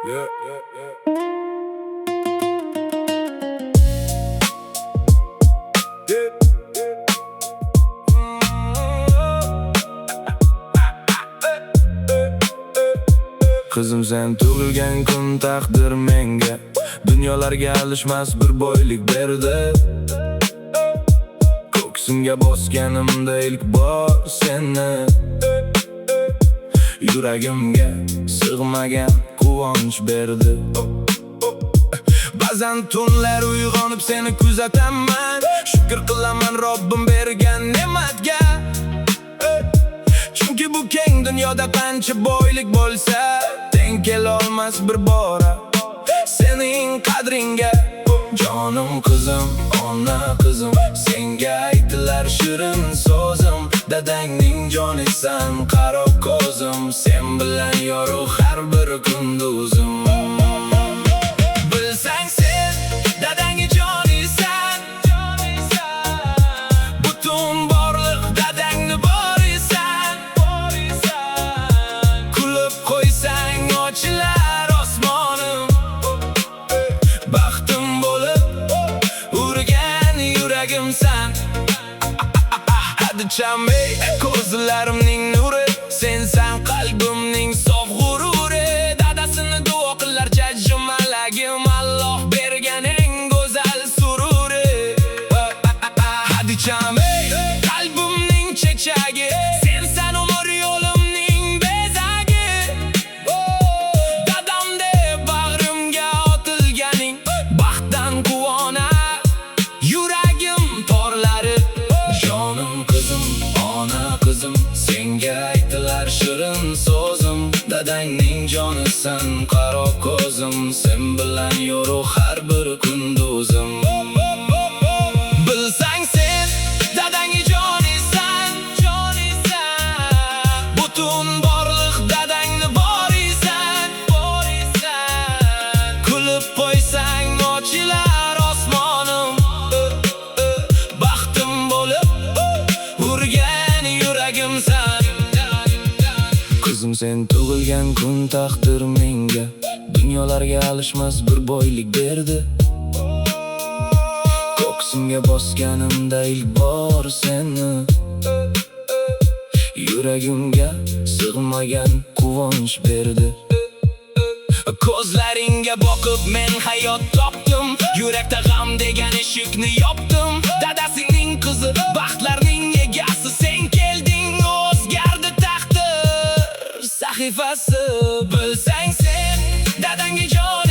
Yeah, yeah, yeah. Yeah, yeah. Qizim sen tug'ilgan kun taqdir menga dunyolarga alishmas bir boylik berdi. Ko'ksimga bosganimda ilk bor seni, yuragimga sig'magan quvonch berdi. Ba'zan tunlar uyg'onib seni kuzataman, shukr qilaman Robbim bergan ne'matga. Chunki bu keng dunyoda qancha boylik bo'lsa, teng kelolmas bir bora sening qadringga. Jonim qizim, ona qizim, senga aytilar shirin so'zim. Dadangning jonisan, qaro ko'zim, sen bilan yorug' har bir kunduzim. Bilsang sen dadangga jonisan, butun borliq dadangni borisan. Kulib qo'ysang ochilar osmonim, baxtim bo'lib urgan yuragimsan. Hadi chamay ko'zlarimning nuri, sensan qalbimning sof g'ururi. Dadasini duo qilar jajjumalagim, Alloh bergan eng go'zal sururi. Hadi chamay qalbimning chechagi, sensan umr yo'limning bezagi. Dadamde bag'rimga otilganing, baxtdan quvonar yuragim torlari. Jonim qizim, ona qizim, senga aytilar shirin so'zim. Dadangning jonisan, qaro ko'zim, sen bilan yorug' har bir kunduzim. Bilsang sen dadangga jonisan, butun borliq dadangni borisan. Kulib qo'ysang ochilar osmonim, baxtim bo'lib urgan yuragimsan. Qizim sen tug'ilgan kun taqdir menga dunyolarga alishmas bir boylik berdi. Ko'ksimga bosganimda ilk bor seni, yuragimga sig'magan quvonch berdi. Ko'zlaringga boqib men hayot topdim, yurakda g'am degan eshikni yopdim. Dadasining qizi, baxtlarning egasi, sen kelding, o'zgardi taqdir sahifasi. Bilsang sen dadangga jon